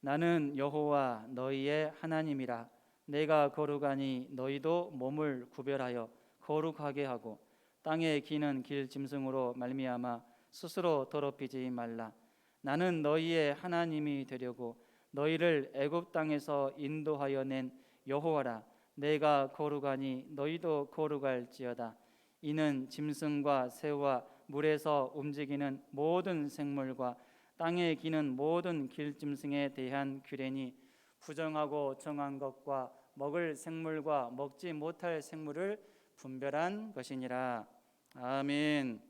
나는 여호와 너희의 하나님이라. 내가 거룩하니 너희도 몸을 구별하여 거룩하게 하고 땅에 기는 길 짐승으로 말미암아 스스로 더럽히지 말라. 나는 너희의 하나님이 되려고 너희를 애굽 땅에서 인도하여 낸 여호와라. 내가 거룩하니 너희도 거룩할지어다. 이는 짐승과 새와 물에서 움직이는 모든 생물과 땅에 기는 모든 길짐승에 대한 규례니 부정하고 정한 것과 먹을 생물과 먹지 못할 생물을 분별한 것이니라. 아멘.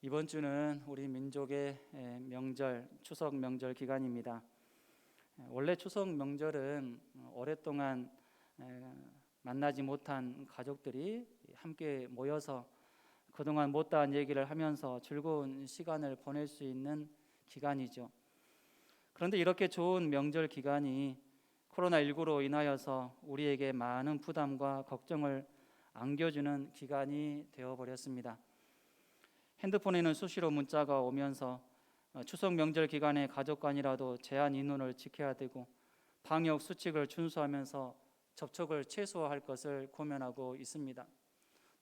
이번 주는 우리 민족의 명절, 추석 명절 기간입니다. 원래 추석 명절은 오랫동안 만나지 못한 가족들이 함께 모여서 그동안 못다한 얘기를 하면서 즐거운 시간을 보낼 수 있는 기간이죠. 그런데 이렇게 좋은 명절 기간이 코로나19로 인하여서 우리에게 많은 부담과 걱정을 안겨주는 기간이 되어버렸습니다. 핸드폰에는 수시로 문자가 오면서 추석 명절 기간에 가족 간이라도 제한 인원을 지켜야 되고 방역 수칙을 준수하면서 접촉을 최소화할 것을 고민하고 있습니다.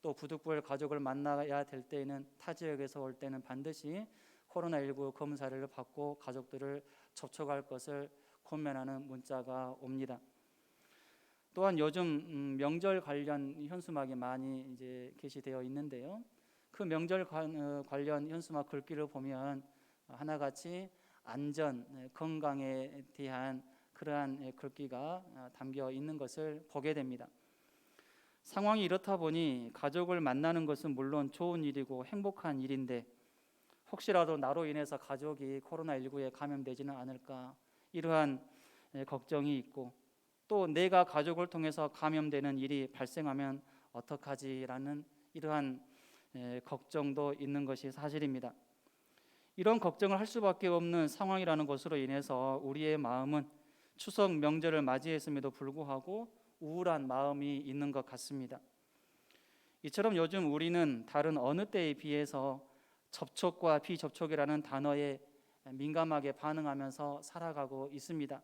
또 부득불 가족을 만나야 될 때에는 타 지역에서 올 때는 반드시 코로나19 검사를 받고 가족들을 접촉할 것을 권면하는 문자가 옵니다. 또한 요즘 명절 관련 현수막이 많이 이제 게시되어 있는데요. 그 명절 관련 현수막 글귀를 보면 하나같이 안전, 건강에 대한 그러한 글귀가 담겨 있는 것을 보게 됩니다. 상황이 이렇다 보니 가족을 만나는 것은 물론 좋은 일이고 행복한 일인데 혹시라도 나로 인해서 가족이 코로나19에 감염되지는 않을까 이러한 걱정이 있고 또 내가 가족을 통해서 감염되는 일이 발생하면 어떡하지라는 이러한 걱정도 있는 것이 사실입니다. 이런 걱정을 할 수밖에 없는 상황이라는 것으로 인해서 우리의 마음은 추석 명절을 맞이했음에도 불구하고 우울한 마음이 있는 것 같습니다. 이처럼 요즘 우리는 다른 어느 때에 비해서 접촉과 비접촉이라는 단어에 민감하게 반응하면서 살아가고 있습니다.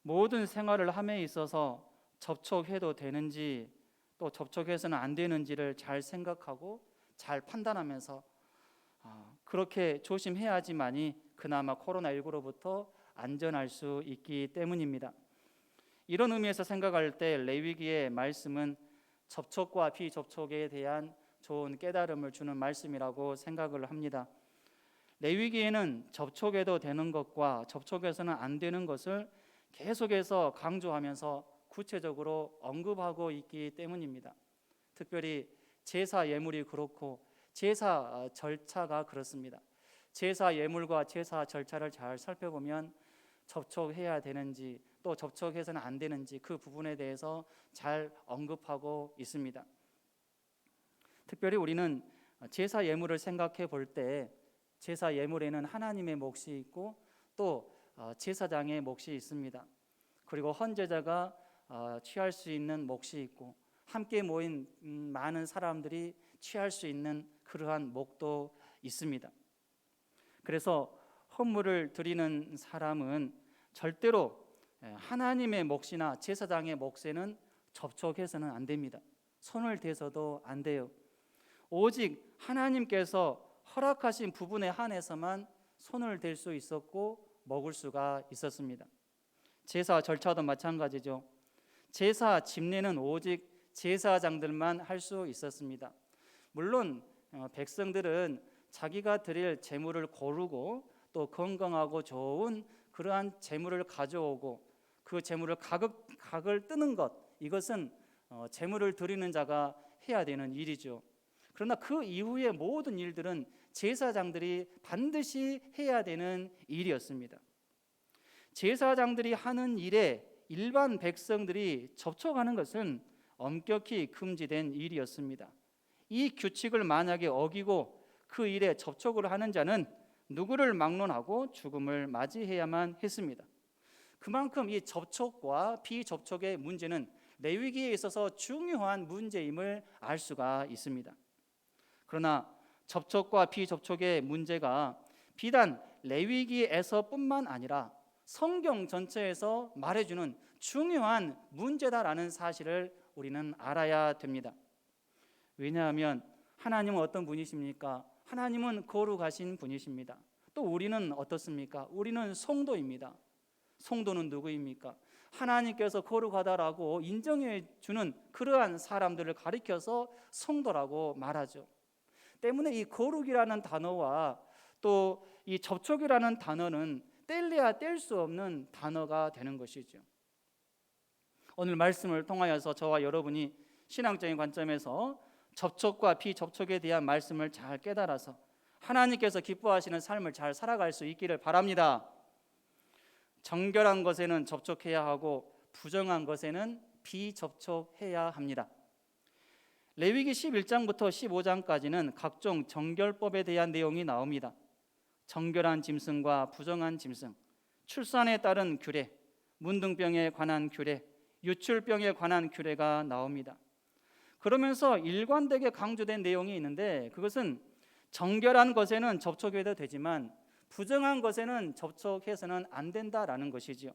모든 생활을 함에 있어서 접촉해도 되는지 또 접촉해서는 안 되는지를 잘 생각하고 잘 판단하면서 그렇게 조심해야지만이 그나마 코로나19로부터 안전할 수 있기 때문입니다. 이런 의미에서 생각할 때 레위기의 말씀은 접촉과 비접촉에 대한 좋은 깨달음을 주는 말씀이라고 생각을 합니다. 레위기에는 접촉해도 되는 것과 접촉해서는 안 되는 것을 계속해서 강조하면서 구체적으로 언급하고 있기 때문입니다. 특별히 제사 예물이 그렇고 제사 절차가 그렇습니다. 제사 예물과 제사 절차를 잘 살펴보면 접촉해야 되는지 또 접촉해서는 안 되는지 그 부분에 대해서 잘 언급하고 있습니다. 특별히 우리는 제사 예물을 생각해 볼 때 제사 예물에는 하나님의 몫이 있고 또 제사장의 몫이 있습니다. 그리고 헌제자가 취할 수 있는 몫이 있고 함께 모인 많은 사람들이 취할 수 있는 그러한 몫도 있습니다. 그래서 헌물을 드리는 사람은 절대로 하나님의 몫이나 제사장의 몫에는 접촉해서는 안 됩니다. 손을 대서도 안 돼요. 오직 하나님께서 허락하신 부분에 한해서만 손을 댈 수 있었고 먹을 수가 있었습니다. 제사 절차도 마찬가지죠. 제사 집례는 오직 제사장들만 할 수 있었습니다. 물론 백성들은 자기가 드릴 제물을 고르고 또 건강하고 좋은 그러한 제물을 가져오고 그 제물을 각을 뜨는 것, 이것은 제물을 드리는 자가 해야 되는 일이죠. 그러나 그 이후의 모든 일들은 제사장들이 반드시 해야 되는 일이었습니다. 제사장들이 하는 일에 일반 백성들이 접촉하는 것은 엄격히 금지된 일이었습니다. 이 규칙을 만약에 어기고 그 일에 접촉을 하는 자는 누구를 막론하고 죽음을 맞이해야만 했습니다. 그만큼 이 접촉과 비접촉의 문제는 레위기에 있어서 중요한 문제임을 알 수가 있습니다. 그러나 접촉과 비접촉의 문제가 비단 레위기에서뿐만 아니라 성경 전체에서 말해주는 중요한 문제다라는 사실을 우리는 알아야 됩니다. 왜냐하면 하나님은 어떤 분이십니까? 하나님은 거룩하신 분이십니다. 또 우리는 어떻습니까? 우리는 성도입니다. 성도는 누구입니까? 하나님께서 거룩하다라고 인정해 주는 그러한 사람들을 가리켜서 성도라고 말하죠. 때문에 이 거룩이라는 단어와 또 이 접촉이라는 단어는 뗄래야 뗄 수 없는 단어가 되는 것이죠. 오늘 말씀을 통하여서 저와 여러분이 신앙적인 관점에서 접촉과 비접촉에 대한 말씀을 잘 깨달아서 하나님께서 기뻐하시는 삶을 잘 살아갈 수 있기를 바랍니다. 정결한 것에는 접촉해야 하고 부정한 것에는 비접촉해야 합니다. 레위기 11장부터 15장까지는 각종 정결법에 대한 내용이 나옵니다. 정결한 짐승과 부정한 짐승, 출산에 따른 규례, 문둥병에 관한 규례, 유출병에 관한 규례가 나옵니다. 그러면서 일관되게 강조된 내용이 있는데 그것은 정결한 것에는 접촉해도 되지만 부정한 것에는 접촉해서는 안 된다라는 것이지요.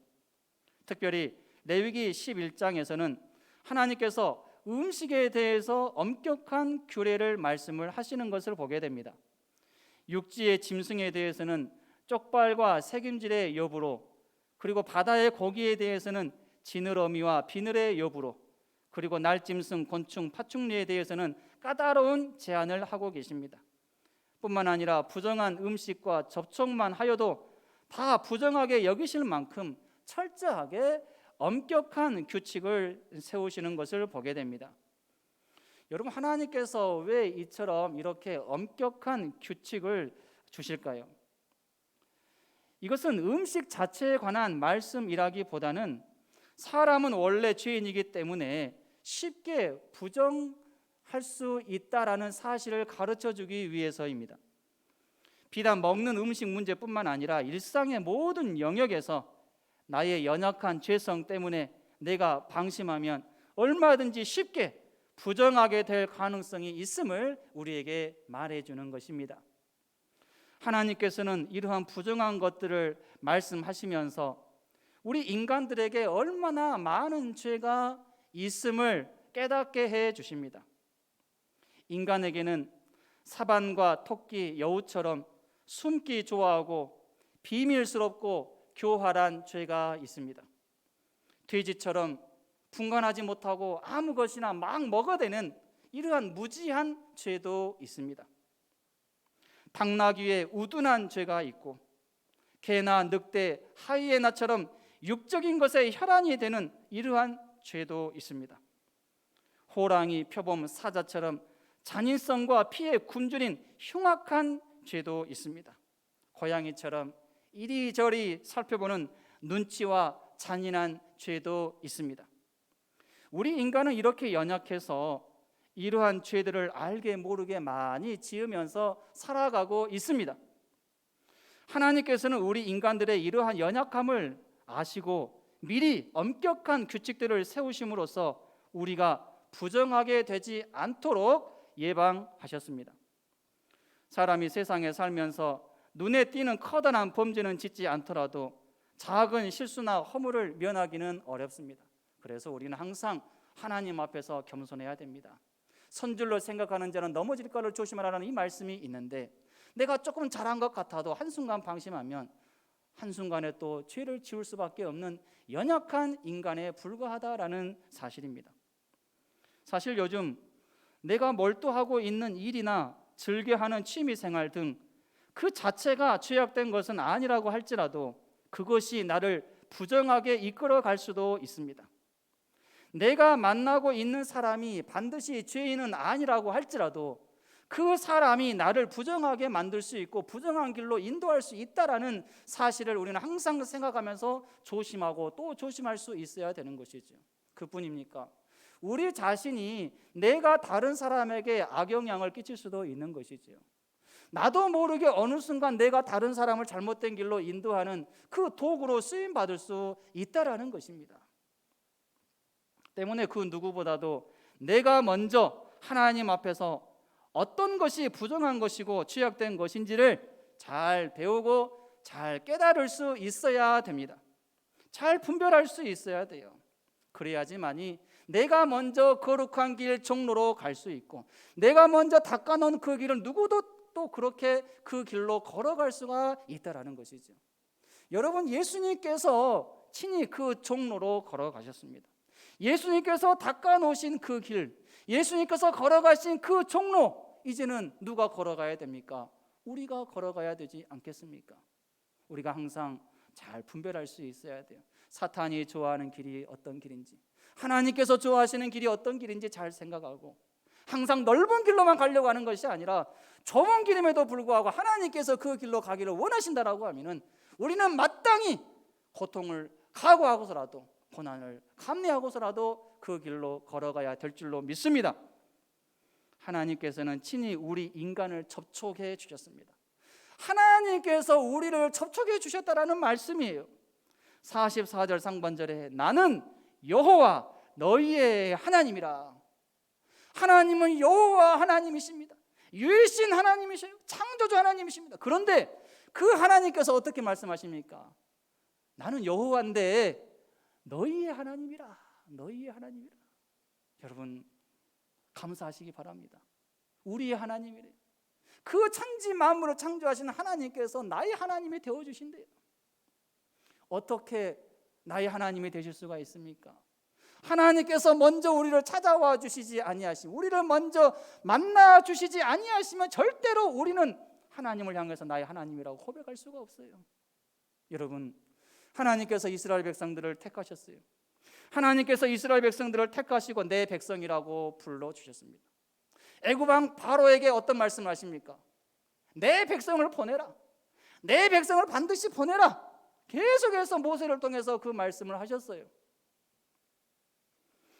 특별히 레위기 11장에서는 하나님께서 음식에 대해서 엄격한 규례를 말씀을 하시는 것을 보게 됩니다. 육지의 짐승에 대해서는 쪽발과 새김질의 여부로, 그리고 바다의 고기에 대해서는 지느러미와 비늘의 여부로, 그리고 날짐승, 곤충, 파충류에 대해서는 까다로운 제한을 하고 계십니다. 뿐만 아니라 부정한 음식과 접촉만 하여도 다 부정하게 여기실 만큼 철저하게 엄격한 규칙을 세우시는 것을 보게 됩니다. 여러분, 하나님께서 왜 이처럼 이렇게 엄격한 규칙을 주실까요? 이것은 음식 자체에 관한 말씀이라기보다는 사람은 원래 죄인이기 때문에 쉽게 부정할 수 있다라는 사실을 가르쳐주기 위해서입니다. 비단 먹는 음식 문제뿐만 아니라 일상의 모든 영역에서 나의 연약한 죄성 때문에 내가 방심하면 얼마든지 쉽게 부정하게 될 가능성이 있음을 우리에게 말해주는 것입니다. 하나님께서는 이러한 부정한 것들을 말씀하시면서 우리 인간들에게 얼마나 많은 죄가 있음을 깨닫게 해 주십니다. 인간에게는 사반과 토끼, 여우처럼 숨기 좋아하고 비밀스럽고 교활한 죄가 있습니다. 돼지처럼 분간하지 못하고 아무 것이나 막 먹어대는 이러한 무지한 죄도 있습니다. 당나귀의 우둔한 죄가 있고 개나 늑대, 하이에나처럼 육적인 것에 혈안이 되는 이러한 죄도 있습니다. 호랑이, 표범, 사자처럼 잔인성과 피에 굶주린 흉악한 죄도 있습니다. 고양이처럼 이리저리 살펴보는 눈치와 잔인한 죄도 있습니다. 우리 인간은 이렇게 연약해서 이러한 죄들을 알게 모르게 많이 지으면서 살아가고 있습니다. 하나님께서는 우리 인간들의 이러한 연약함을 아시고 미리 엄격한 규칙들을 세우심으로써 우리가 부정하게 되지 않도록 예방하셨습니다. 사람이 세상에 살면서 눈에 띄는 커다란 범죄는 짓지 않더라도 작은 실수나 허물을 면하기는 어렵습니다. 그래서 우리는 항상 하나님 앞에서 겸손해야 됩니다. 선줄로 생각하는 자는 넘어질 것을 조심하라는 이 말씀이 있는데 내가 조금 잘한 것 같아도 한순간 방심하면 한순간에 또 죄를 지을 수밖에 없는 연약한 인간에 불과하다라는 사실입니다. 사실 요즘 내가 몰두하고 있는 일이나 즐겨하는 취미생활 등 그 자체가 죄악된 것은 아니라고 할지라도 그것이 나를 부정하게 이끌어갈 수도 있습니다. 내가 만나고 있는 사람이 반드시 죄인은 아니라고 할지라도 그 사람이 나를 부정하게 만들 수 있고 부정한 길로 인도할 수 있다라는 사실을 우리는 항상 생각하면서 조심하고 또 조심할 수 있어야 되는 것이죠. 그뿐입니까? 우리 자신이 내가 다른 사람에게 악영향을 끼칠 수도 있는 것이죠. 나도 모르게 어느 순간 내가 다른 사람을 잘못된 길로 인도하는 그 도구로 쓰임 받을 수 있다라는 것입니다. 때문에 그 누구보다도 내가 먼저 하나님 앞에서 어떤 것이 부정한 것이고 죄악된 것인지를 잘 배우고 잘 깨달을 수 있어야 됩니다. 잘 분별할 수 있어야 돼요. 그래야지만이 내가 먼저 거룩한 길 종로로 갈 수 있고, 내가 먼저 닦아놓은 그 길을 누구도 또 그렇게 그 길로 걸어갈 수가 있다라는 것이죠. 여러분, 예수님께서 친히 그 종로로 걸어가셨습니다. 예수님께서 닦아놓으신 그 길, 예수님께서 걸어가신 그 종로, 이제는 누가 걸어가야 됩니까? 우리가 걸어가야 되지 않겠습니까? 우리가 항상 잘 분별할 수 있어야 돼요. 사탄이 좋아하는 길이 어떤 길인지, 하나님께서 좋아하시는 길이 어떤 길인지 잘 생각하고, 항상 넓은 길로만 가려고 하는 것이 아니라 좁은 길임에도 불구하고 하나님께서 그 길로 가기를 원하신다라고 하면은 우리는 마땅히 고통을 각오하고서라도, 고난을 감내하고서라도 그 길로 걸어가야 될 줄로 믿습니다. 하나님께서는 친히 우리 인간을 접촉해 주셨습니다. 하나님께서 우리를 접촉해 주셨다라는 말씀이에요. 44절 상반절에 나는 여호와 너희의 하나님이라. 하나님은 여호와 하나님이십니다. 유일신 하나님이셔요. 창조주 하나님이십니다. 그런데 그 하나님께서 어떻게 말씀하십니까? 나는 여호와인데 너희의 하나님이라. 너희의 하나님이라. 여러분, 감사하시기 바랍니다. 우리의 하나님이래요. 그 천지 만물을 창조하시는 하나님께서 나의 하나님이 되어주신대요. 어떻게 나의 하나님이 되실 수가 있습니까? 하나님께서 먼저 우리를 찾아와 주시지 아니하시면, 우리를 먼저 만나 주시지 아니하시면 절대로 우리는 하나님을 향해서 나의 하나님이라고 고백할 수가 없어요. 여러분, 하나님께서 이스라엘 백성들을 택하셨어요. 하나님께서 이스라엘 백성들을 택하시고 내 백성이라고 불러주셨습니다. 애굽왕 바로에게 어떤 말씀을 하십니까? 내 백성을 보내라. 내 백성을 반드시 보내라. 계속해서 모세를 통해서 그 말씀을 하셨어요.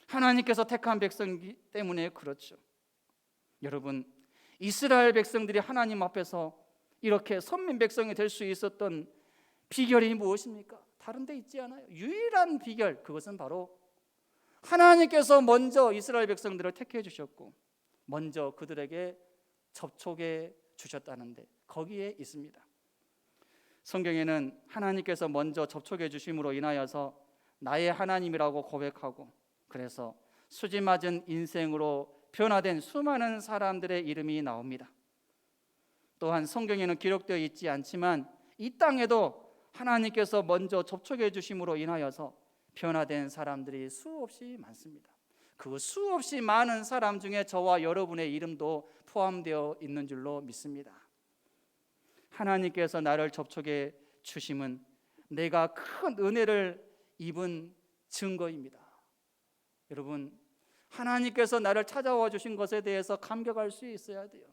하나님께서 택한 백성이기 때문에 그렇죠. 여러분, 이스라엘 백성들이 하나님 앞에서 이렇게 선민 백성이 될 수 있었던 비결이 무엇입니까? 다른 데 있지 않아요. 유일한 비결, 그것은 바로 하나님께서 먼저 이스라엘 백성들을 택해 주셨고 먼저 그들에게 접촉해 주셨다는데 거기에 있습니다. 성경에는 하나님께서 먼저 접촉해 주심으로 인하여서 나의 하나님이라고 고백하고, 그래서 수지맞은 인생으로 변화된 수많은 사람들의 이름이 나옵니다. 또한 성경에는 기록되어 있지 않지만 이 땅에도 하나님께서 먼저 접촉해 주심으로 인하여서 변화된 사람들이 수없이 많습니다. 그 수없이 많은 사람 중에 저와 여러분의 이름도 포함되어 있는 줄로 믿습니다. 하나님께서 나를 접촉해 주심은 내가 큰 은혜를 입은 증거입니다. 여러분, 하나님께서 나를 찾아와 주신 것에 대해서 감격할 수 있어야 돼요.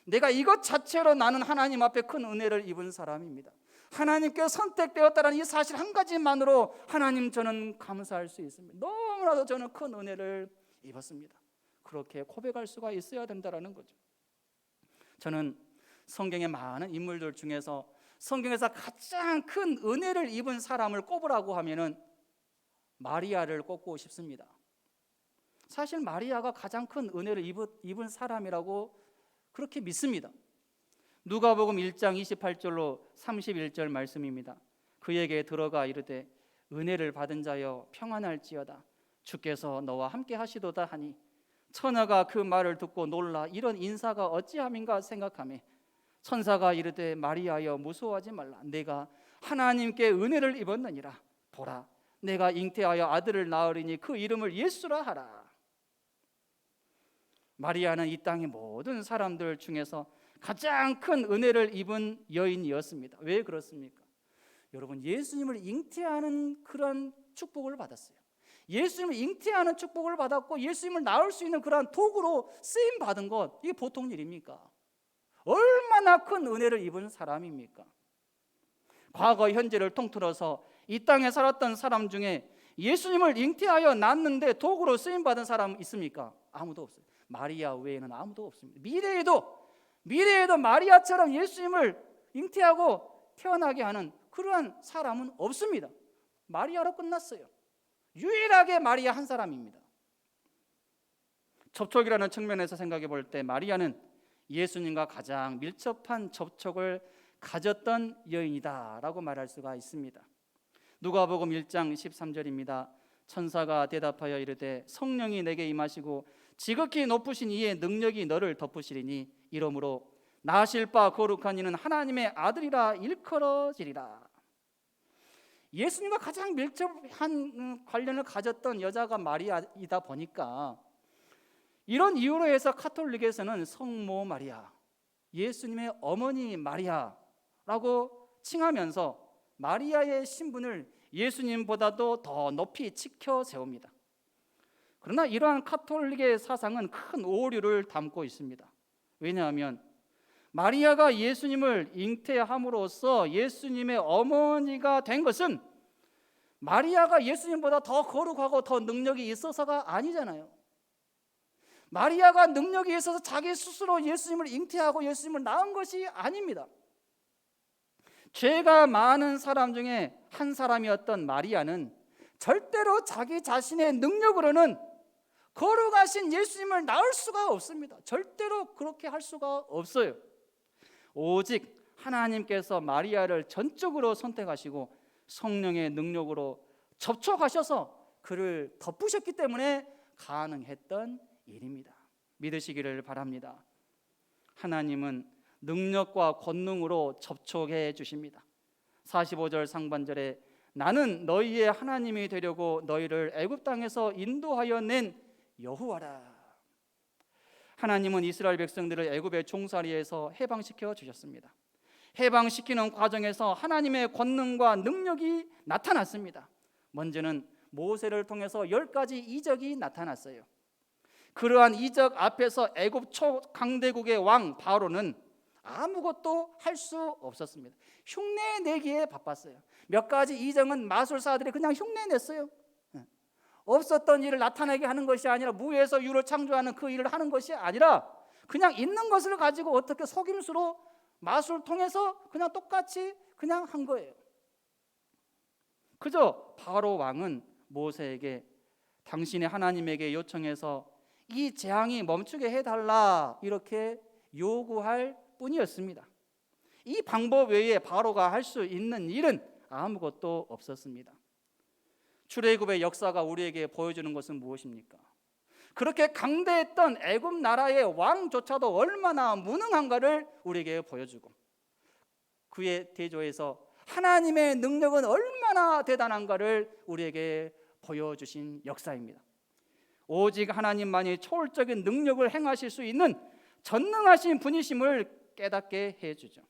내가 이것 자체로 나는 하나님 앞에 큰 은혜를 입은 사람입니다. 하나님께 선택되었다는 이 사실 한 가지만으로 하나님, 저는 감사할 수 있습니다. 너무나도 저는 큰 은혜를 입었습니다. 그렇게 고백할 수가 있어야 된다는 거죠. 저는 성경의 많은 인물들 중에서 성경에서 가장 큰 은혜를 입은 사람을 꼽으라고 하면은 마리아를 꼽고 싶습니다. 사실 마리아가 가장 큰 은혜를 입은 사람이라고 그렇게 믿습니다. 누가복음 1장 28절로 31절 말씀입니다. 그에게 들어가 이르되 은혜를 받은 자여 평안할지어다. 주께서 너와 함께 하시도다 하니 처녀가 그 말을 듣고 놀라 이런 인사가 어찌함인가 생각하매 천사가 이르되 마리아여 무서워하지 말라. 내가 하나님께 은혜를 입었느니라. 보라, 내가 잉태하여 아들을 낳으리니 그 이름을 예수라 하라. 마리아는 이 땅의 모든 사람들 중에서 가장 큰 은혜를 입은 여인이었습니다. 왜 그렇습니까? 여러분, 예수님을 잉태하는 그런 축복을 받았어요. 예수님을 잉태하는 축복을 받았고 예수님을 낳을 수 있는 그런 도구로 쓰임 받은 것, 이게 보통 일입니까? 얼마나 큰 은혜를 입은 사람입니까? 과거 현재를 통틀어서 이 땅에 살았던 사람 중에 예수님을 잉태하여 낳는데 도구로 쓰임 받은 사람 있습니까? 아무도 없어요. 마리아 외에는 아무도 없습니다. 미래에도 마리아처럼 예수님을 잉태하고 태어나게 하는 그러한 사람은 없습니다. 마리아로 끝났어요. 유일하게 마리아 한 사람입니다. 접촉이라는 측면에서 생각해 볼 때 마리아는 예수님과 가장 밀접한 접촉을 가졌던 여인이다라고 말할 수가 있습니다. 누가복음 1장 13절입니다. 천사가 대답하여 이르되 성령이 내게 임하시고 지극히 높으신 이의 능력이 너를 덮으시리니 이러므로 나실 바 거룩한 이는 하나님의 아들이라 일컬어지리라. 예수님과 가장 밀접한 관련을 가졌던 여자가 마리아이다 보니까 이런 이유로 해서 카톨릭에서는 성모 마리아, 예수님의 어머니 마리아라고 칭하면서 마리아의 신분을 예수님보다도 더 높이 치켜 세웁니다. 그러나 이러한 카톨릭의 사상은 큰 오류를 담고 있습니다. 왜냐하면 마리아가 예수님을 잉태함으로써 예수님의 어머니가 된 것은 마리아가 예수님보다 더 거룩하고 더 능력이 있어서가 아니잖아요. 마리아가 능력이 있어서 자기 스스로 예수님을 잉태하고 예수님을 낳은 것이 아닙니다. 죄가 많은 사람 중에 한 사람이었던 마리아는 절대로 자기 자신의 능력으로는 거룩하신 예수님을 낳을 수가 없습니다. 절대로 그렇게 할 수가 없어요. 오직 하나님께서 마리아를 전적으로 선택하시고 성령의 능력으로 접촉하셔서 그를 덮으셨기 때문에 가능했던 일입니다. 믿으시기를 바랍니다. 하나님은 능력과 권능으로 접촉해 주십니다. 45절 상반절에 나는 너희의 하나님이 되려고 너희를 애굽 땅에서 인도하여 낸 여호와라. 하나님은 이스라엘 백성들을 애굽의 종살이에서 해방시켜 주셨습니다. 해방시키는 과정에서 하나님의 권능과 능력이 나타났습니다. 먼저는 모세를 통해서 10가지 이적이 나타났어요. 그러한 이적 앞에서 애굽 초강대국의 왕 바로는 아무것도 할 수 없었습니다. 흉내내기에 바빴어요. 몇 가지 이적은 마술사들이 그냥 흉내냈어요. 없었던 일을 나타내게 하는 것이 아니라 무에서 유를 창조하는 그 일을 하는 것이 아니라 그냥 있는 것을 가지고 어떻게 속임수로 마술을 통해서 그냥 똑같이 그냥 한 거예요. 그저 바로 왕은 모세에게 당신의 하나님에게 요청해서 이 재앙이 멈추게 해달라 이렇게 요구할 뿐이었습니다. 이 방법 외에 바로가 할 수 있는 일은 아무것도 없었습니다. 출애굽의 역사가 우리에게 보여주는 것은 무엇입니까? 그렇게 강대했던 애굽 나라의 왕조차도 얼마나 무능한가를 우리에게 보여주고 그의 대조에서 하나님의 능력은 얼마나 대단한가를 우리에게 보여주신 역사입니다. 오직 하나님만이 초월적인 능력을 행하실 수 있는 전능하신 분이심을 깨닫게 해주죠.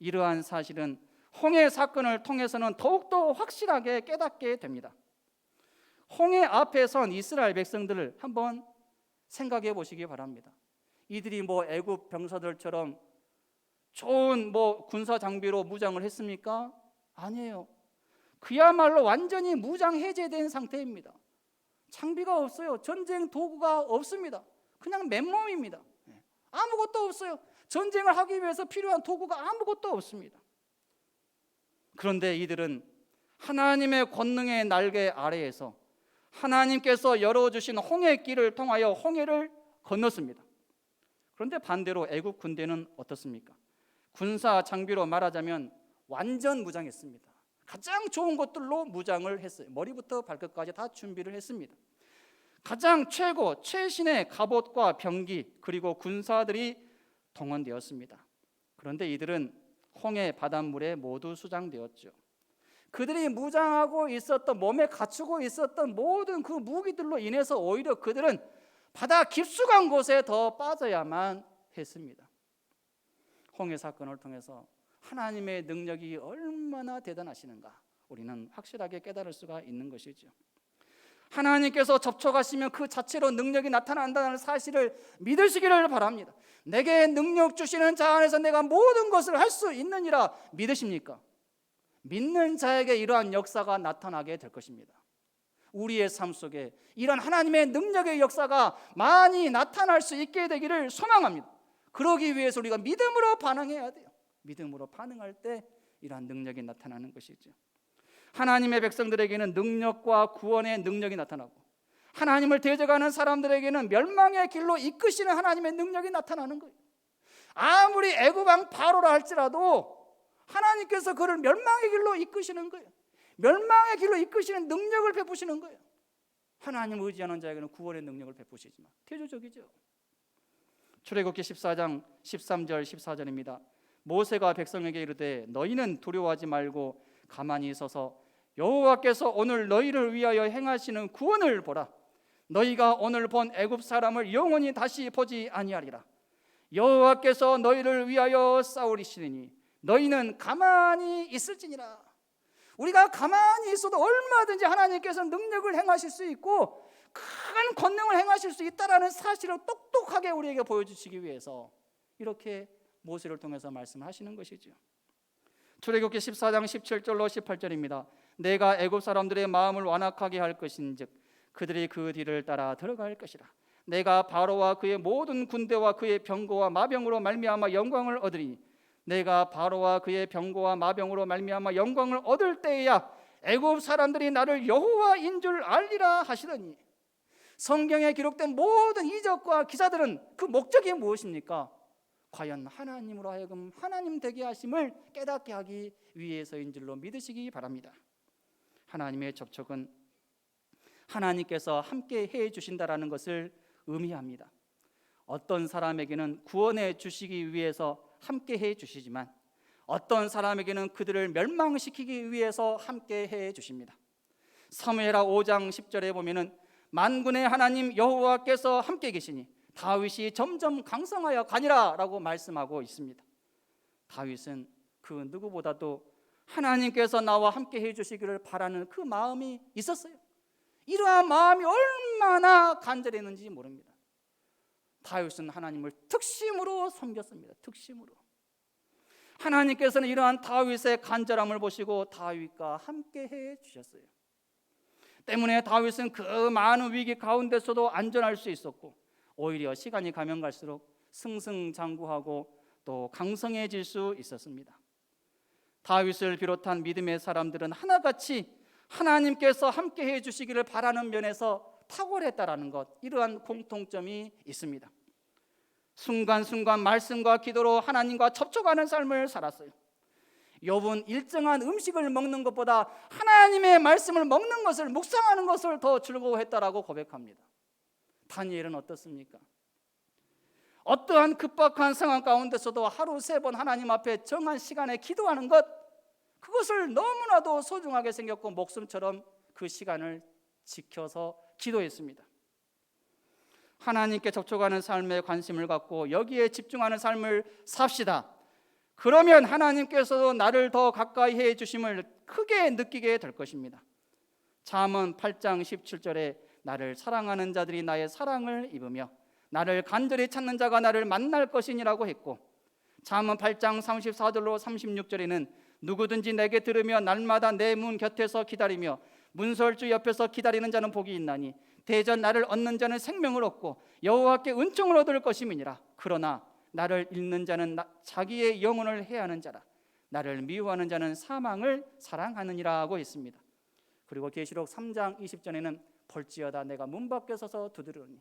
이러한 사실은 홍해 사건을 통해서는 더욱더 확실하게 깨닫게 됩니다. 홍해 앞에 선 이스라엘 백성들을 한번 생각해 보시기 바랍니다. 이들이 애굽 병사들처럼 좋은 군사 장비로 무장을 했습니까? 아니에요. 그야말로 완전히 무장 해제된 상태입니다. 장비가 없어요. 전쟁 도구가 없습니다. 그냥 맨몸입니다. 아무것도 없어요. 전쟁을 하기 위해서 필요한 도구가 아무것도 없습니다. 그런데 이들은 하나님의 권능의 날개 아래에서 하나님께서 열어주신 홍해길을 통하여 홍해를 건넜습니다. 그런데 반대로 애굽 군대는 어떻습니까? 군사 장비로 말하자면 완전 무장했습니다. 가장 좋은 것들로 무장을 했어요. 머리부터 발끝까지 다 준비를 했습니다. 가장 최신의 갑옷과 병기 그리고 군사들이 동원되었습니다. 그런데 이들은 홍해 바닷물에 모두 수장되었죠. 그들이 무장하고 있었던 몸에 갖추고 있었던 모든 그 무기들로 인해서 오히려 그들은 바다 깊숙한 곳에 더 빠져야만 했습니다. 홍해 사건을 통해서 하나님의 능력이 얼마나 대단하시는가 우리는 확실하게 깨달을 수가 있는 것이죠. 하나님께서 접촉하시면 그 자체로 능력이 나타난다는 사실을 믿으시기를 바랍니다. 내게 능력 주시는 자 안에서 내가 모든 것을 할 수 있느니라 믿으십니까? 믿는 자에게 이러한 역사가 나타나게 될 것입니다. 우리의 삶 속에 이런 하나님의 능력의 역사가 많이 나타날 수 있게 되기를 소망합니다. 그러기 위해서 우리가 믿음으로 반응해야 돼요. 믿음으로 반응할 때 이러한 능력이 나타나는 것이죠. 하나님의 백성들에게는 능력과 구원의 능력이 나타나고 하나님을 대적하는 사람들에게는 멸망의 길로 이끄시는 하나님의 능력이 나타나는 거예요. 아무리 애굽 왕 바로라 할지라도 하나님께서 그를 멸망의 길로 이끄시는 거예요. 멸망의 길로 이끄시는 능력을 베푸시는 거예요. 하나님 의지하는 자에게는 구원의 능력을 베푸시지만 대조적이죠. 출애굽기 14장 13절 14절입니다. 모세가 백성에게 이르되 너희는 두려워하지 말고 가만히 서서 여호와께서 오늘 너희를 위하여 행하시는 구원을 보라. 너희가 오늘 본 애굽 사람을 영원히 다시 보지 아니하리라. 여호와께서 너희를 위하여 싸우리시니 너희는 가만히 있을지니라. 우리가 가만히 있어도 얼마든지 하나님께서 능력을 행하실 수 있고 큰 권능을 행하실 수 있다라는 사실을 똑똑하게 우리에게 보여주시기 위해서 이렇게 모세를 통해서 말씀하시는 것이죠. 출애굽기 14장 17절로 18절입니다. 내가 애굽 사람들의 마음을 완악하게 할 것인즉 그들이 그 뒤를 따라 들어갈 것이라. 내가 바로와 그의 모든 군대와 그의 병거와 마병으로 말미암아 영광을 얻으리니 내가 바로와 그의 병거와 마병으로 말미암아 영광을 얻을 때에야 애굽 사람들이 나를 여호와인 줄 알리라 하시더니, 성경에 기록된 모든 이적과 기사들은 그 목적이 무엇입니까? 과연 하나님으로 하여금 하나님 되게 하심을 깨닫게 하기 위해서인 줄로 믿으시기 바랍니다. 하나님의 접촉은 하나님께서 함께 해 주신다라는 것을 의미합니다. 어떤 사람에게는 구원해 주시기 위해서 함께 해 주시지만 어떤 사람에게는 그들을 멸망시키기 위해서 함께 해 주십니다. 사무엘하 5장 10절에 보면은 만군의 하나님 여호와께서 함께 계시니 다윗이 점점 강성하여 가니라 라고 말씀하고 있습니다. 다윗은 그 누구보다도 하나님께서 나와 함께 해주시기를 바라는 그 마음이 있었어요. 이러한 마음이 얼마나 간절했는지 모릅니다. 다윗은 하나님을 특심으로 섬겼습니다. 특심으로. 하나님께서는 이러한 다윗의 간절함을 보시고 다윗과 함께 해주셨어요. 때문에 다윗은 그 많은 위기 가운데서도 안전할 수 있었고 오히려 시간이 가면 갈수록 승승장구하고 또 강성해질 수 있었습니다. 다윗을 비롯한 믿음의 사람들은 하나같이 하나님께서 함께 해주시기를 바라는 면에서 탁월했다라는 것, 이러한 공통점이 있습니다. 순간순간 말씀과 기도로 하나님과 접촉하는 삶을 살았어요. 욥은 일정한 음식을 먹는 것보다 하나님의 말씀을 먹는 것을, 묵상하는 것을 더 즐거워했다라고 고백합니다. 다니엘은 어떻습니까? 어떠한 급박한 상황 가운데서도 하루 3번 하나님 앞에 정한 시간에 기도하는 것, 그것을 너무나도 소중하게 생겼고 목숨처럼 그 시간을 지켜서 기도했습니다. 하나님께 접촉하는 삶에 관심을 갖고 여기에 집중하는 삶을 삽시다. 그러면 하나님께서도 나를 더 가까이 해 주심을 크게 느끼게 될 것입니다. 잠언 8장 17절에 나를 사랑하는 자들이 나의 사랑을 입으며 나를 간절히 찾는 자가 나를 만날 것이니라고 했고, 잠언 8장 34절로 36절에는 누구든지 내게 들으며 날마다 내 문 곁에서 기다리며 문설주 옆에서 기다리는 자는 복이 있나니 대전 나를 얻는 자는 생명을 얻고 여호와께 은총을 얻을 것임이니라. 그러나 나를 잃는 자는 자기의 영혼을 해하는 자라. 나를 미워하는 자는 사망을 사랑하느니라 하고 했습니다. 그리고 계시록 3장 20절에는 볼지어다 내가 문 밖에 서서 두드리니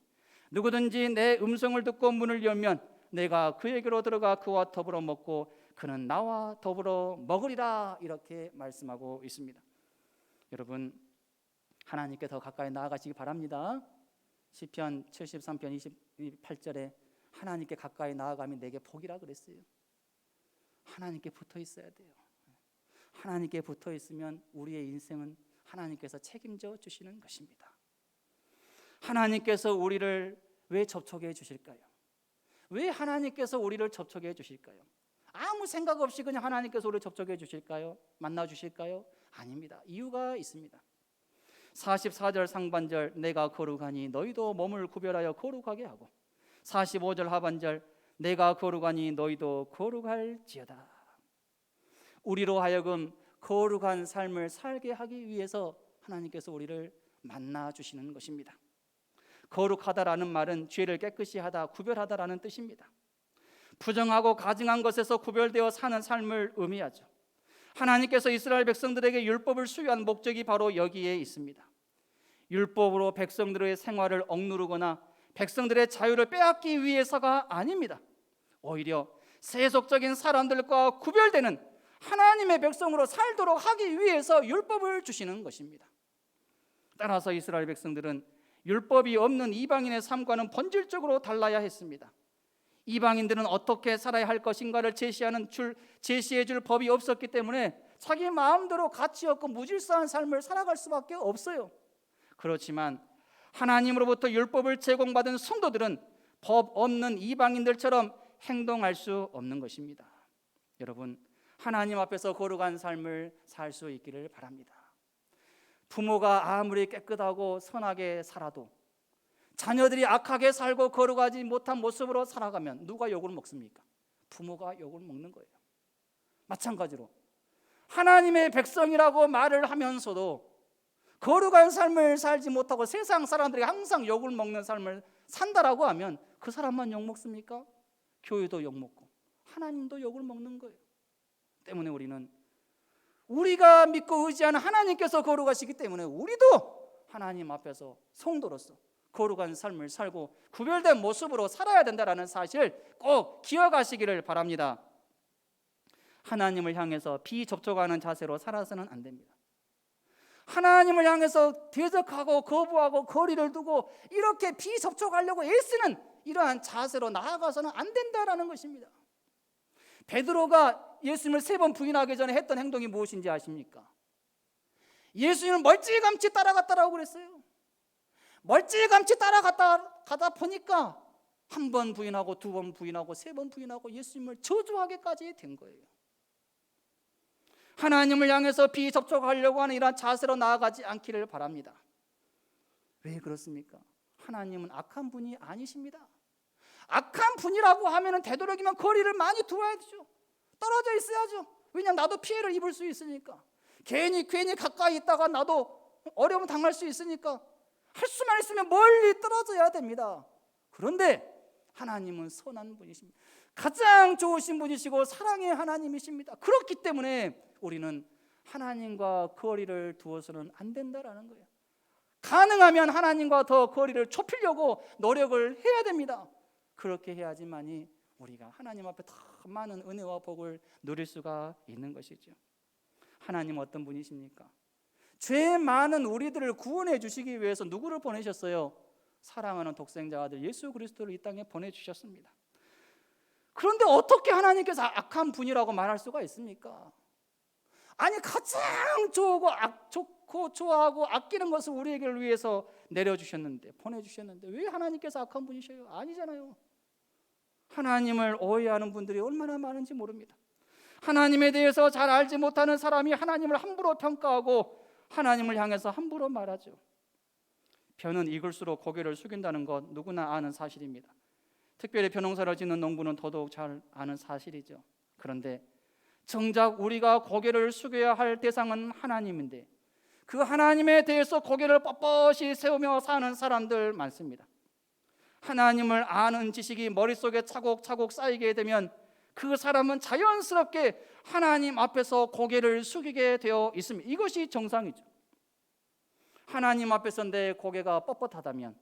누구든지 내 음성을 듣고 문을 열면 내가 그에게로 들어가 그와 더불어 먹고 그는 나와 더불어 먹으리라, 이렇게 말씀하고 있습니다. 여러분, 하나님께 더 가까이 나아가시기 바랍니다. 시편 73편 28절에 하나님께 가까이 나아가면 내게 복이라 그랬어요. 하나님께 붙어 있어야 돼요. 하나님께 붙어 있으면 우리의 인생은 하나님께서 책임져 주시는 것입니다. 하나님께서 우리를 왜 접촉해 주실까요? 왜 하나님께서 우리를 접촉해 주실까요? 아무 생각 없이 그냥 하나님께서 우리를 접촉해 주실까요? 만나 주실까요? 아닙니다. 이유가 있습니다. 44절 상반절 내가 거룩하니 너희도 몸을 구별하여 거룩하게 하고, 45절 하반절 내가 거룩하니 너희도 거룩할지어다. 우리로 하여금 거룩한 삶을 살게 하기 위해서 하나님께서 우리를 만나 주시는 것입니다. 거룩하다라는 말은 죄를 깨끗이 하다, 구별하다라는 뜻입니다. 부정하고 가증한 것에서 구별되어 사는 삶을 의미하죠. 하나님께서 이스라엘 백성들에게 율법을 수여한 목적이 바로 여기에 있습니다. 율법으로 백성들의 생활을 억누르거나 백성들의 자유를 빼앗기 위해서가 아닙니다. 오히려 세속적인 사람들과 구별되는 하나님의 백성으로 살도록 하기 위해서 율법을 주시는 것입니다. 따라서 이스라엘 백성들은 율법이 없는 이방인의 삶과는 본질적으로 달라야 했습니다. 이방인들은 어떻게 살아야 할 것인가를 제시해 줄 법이 없었기 때문에 자기 마음대로 가치 없고 무질서한 삶을 살아갈 수밖에 없어요. 그렇지만 하나님으로부터 율법을 제공받은 성도들은 법 없는 이방인들처럼 행동할 수 없는 것입니다. 여러분, 하나님 앞에서 거룩한 삶을 살 수 있기를 바랍니다. 부모가 아무리 깨끗하고 선하게 살아도 자녀들이 악하게 살고 거룩하지 못한 모습으로 살아가면 누가 욕을 먹습니까? 부모가 욕을 먹는 거예요. 마찬가지로 하나님의 백성이라고 말을 하면서도 거룩한 삶을 살지 못하고 세상 사람들이 항상 욕을 먹는 삶을 산다라고 하면 그 사람만 욕 먹습니까? 교회도 욕 먹고 하나님도 욕을 먹는 거예요. 때문에 우리가 믿고 의지하는 하나님께서 거룩하시기 때문에 우리도 하나님 앞에서 성도로서 거룩한 삶을 살고 구별된 모습으로 살아야 된다는 사실을 꼭 기억하시기를 바랍니다. 하나님을 향해서 비접촉하는 자세로 살아서는 안 됩니다. 하나님을 향해서 대적하고 거부하고 거리를 두고 이렇게 비접촉하려고 애쓰는 이러한 자세로 나아가서는 안 된다라는 것입니다. 베드로가 예수님을 3번 부인하기 전에 했던 행동이 무엇인지 아십니까? 예수님을 멀찌감치 따라갔다라고 그랬어요. 멀찌감치 따라가다 보니까 1번 부인하고 2번 부인하고 3번 부인하고 예수님을 저주하게까지 된 거예요. 하나님을 향해서 비접촉하려고 하는 이러한 자세로 나아가지 않기를 바랍니다. 왜 그렇습니까? 하나님은 악한 분이 아니십니다. 악한 분이라고 하면 되도록이면 거리를 많이 두어야 되죠. 떨어져 있어야죠. 왜냐하면 나도 피해를 입을 수 있으니까. 괜히 가까이 있다가 나도 어려움 당할 수 있으니까 할 수만 있으면 멀리 떨어져야 됩니다. 그런데 하나님은 선한 분이십니다. 가장 좋으신 분이시고 사랑의 하나님이십니다. 그렇기 때문에 우리는 하나님과 거리를 두어서는 안 된다라는 거예요. 가능하면 하나님과 더 거리를 좁히려고 노력을 해야 됩니다. 그렇게 해야지만이 우리가 하나님 앞에 더 많은 은혜와 복을 누릴 수가 있는 것이죠. 하나님 어떤 분이십니까? 죄 많은 우리들을 구원해 주시기 위해서 누구를 보내셨어요? 사랑하는 독생자 아들 예수 그리스도를 이 땅에 보내주셨습니다. 그런데 어떻게 하나님께서 악한 분이라고 말할 수가 있습니까? 아니 가장 좋고 좋아하고 아끼는 것을 우리에게 위해서 내려주셨는데 보내주셨는데 왜 하나님께서 악한 분이셔요? 아니잖아요. 하나님을 오해하는 분들이 얼마나 많은지 모릅니다. 하나님에 대해서 잘 알지 못하는 사람이 하나님을 함부로 평가하고 하나님을 향해서 함부로 말하죠. 벼는 익을수록 고개를 숙인다는 것 누구나 아는 사실입니다. 특별히 벼농사를 짓는 농부는 더더욱 잘 아는 사실이죠. 그런데 정작 우리가 고개를 숙여야 할 대상은 하나님인데 그 하나님에 대해서 고개를 뻣뻣이 세우며 사는 사람들 많습니다. 하나님을 아는 지식이 머릿속에 차곡차곡 쌓이게 되면 그 사람은 자연스럽게 하나님 앞에서 고개를 숙이게 되어 있습니다. 이것이 정상이죠. 하나님 앞에서 내 고개가 뻣뻣하다면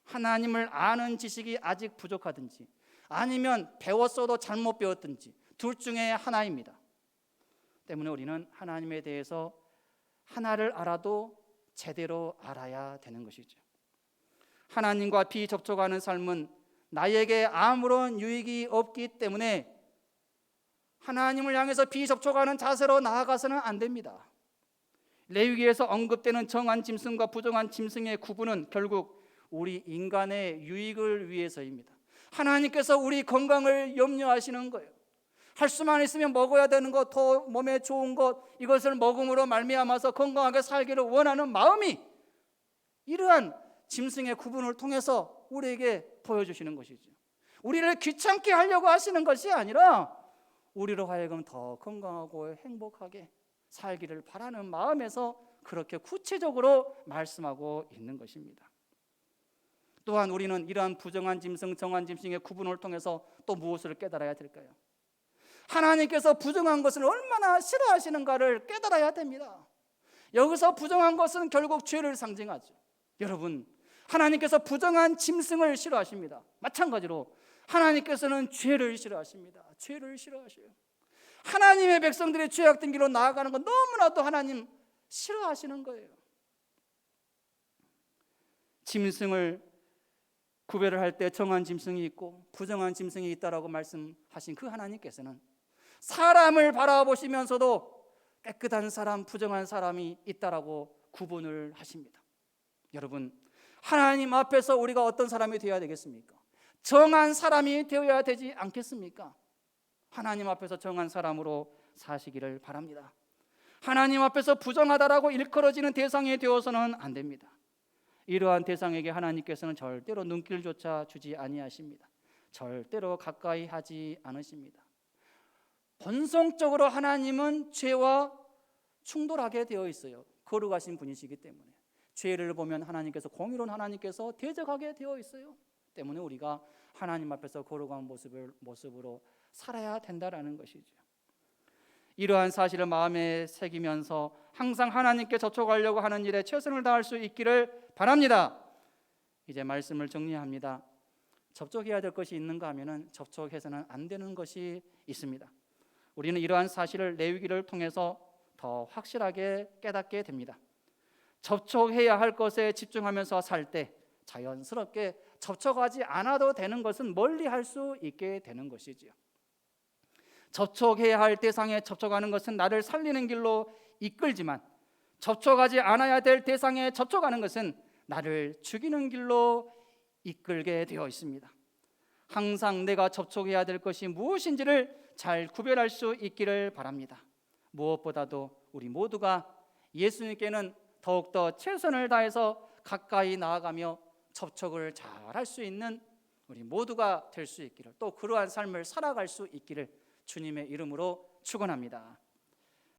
하나님을 아는 지식이 아직 부족하든지 아니면 배웠어도 잘못 배웠든지 둘 중에 하나입니다. 때문에 우리는 하나님에 대해서 하나를 알아도 제대로 알아야 되는 것이죠. 하나님과 비접촉하는 삶은 나에게 아무런 유익이 없기 때문에 하나님을 향해서 비접촉하는 자세로 나아가서는 안 됩니다. 레위기에서 언급되는 정한 짐승과 부정한 짐승의 구분은 결국 우리 인간의 유익을 위해서입니다. 하나님께서 우리 건강을 염려하시는 거예요. 할 수만 있으면 먹어야 되는 것, 더 몸에 좋은 것, 이것을 먹음으로 말미암아서 건강하게 살기를 원하는 마음이 이러한 짐승의 구분을 통해서 우리에게 보여주시는 것이죠. 우리를 귀찮게 하려고 하시는 것이 아니라 우리로 하여금 더 건강하고 행복하게 살기를 바라는 마음에서 그렇게 구체적으로 말씀하고 있는 것입니다. 또한 우리는 이러한 부정한 짐승, 정한 짐승의 구분을 통해서 또 무엇을 깨달아야 될까요? 하나님께서 부정한 것을 얼마나 싫어하시는가를 깨달아야 됩니다. 여기서 부정한 것은 결국 죄를 상징하죠. 여러분, 하나님께서 부정한 짐승을 싫어하십니다. 마찬가지로 하나님께서는 죄를 싫어하십니다. 죄를 싫어하셔요. 하나님의 백성들이 죄악된 길로 나아가는 건 너무나도 하나님 싫어하시는 거예요. 짐승을 구별을 할 때 정한 짐승이 있고 부정한 짐승이 있다라고 말씀하신 그 하나님께서는 사람을 바라보시면서도 깨끗한 사람, 부정한 사람이 있다라고 구분을 하십니다. 여러분, 하나님 앞에서 우리가 어떤 사람이 되어야 되겠습니까? 정한 사람이 되어야 되지 않겠습니까? 하나님 앞에서 정한 사람으로 사시기를 바랍니다. 하나님 앞에서 부정하다라고 일컬어지는 대상이 되어서는 안 됩니다. 이러한 대상에게 하나님께서는 절대로 눈길조차 주지 아니하십니다. 절대로 가까이 하지 않으십니다. 본성적으로 하나님은 죄와 충돌하게 되어 있어요. 거룩하신 분이시기 때문에 죄를 보면 하나님께서, 공의로운 하나님께서 대적하게 되어 있어요. 때문에 우리가 하나님 앞에서 거룩한 모습으로 살아야 된다라는 것이죠. 이러한 사실을 마음에 새기면서 항상 하나님께 접촉하려고 하는 일에 최선을 다할 수 있기를 바랍니다. 이제 말씀을 정리합니다. 접촉해야 될 것이 있는가 하면은 접촉해서는 안 되는 것이 있습니다. 우리는 이러한 사실을 레위기를 통해서 더 확실하게 깨닫게 됩니다. 접촉해야 할 것에 집중하면서 살 때 자연스럽게 접촉하지 않아도 되는 것은 멀리 할 수 있게 되는 것이지요. 접촉해야 할 대상에 접촉하는 것은 나를 살리는 길로 이끌지만 접촉하지 않아야 될 대상에 접촉하는 것은 나를 죽이는 길로 이끌게 되어 있습니다. 항상 내가 접촉해야 될 것이 무엇인지를 잘 구별할 수 있기를 바랍니다. 무엇보다도 우리 모두가 예수님께는 더욱더 최선을 다해서 가까이 나아가며 접촉을 잘 할 수 있는 우리 모두가 될 수 있기를, 또 그러한 삶을 살아갈 수 있기를 주님의 이름으로 축원합니다.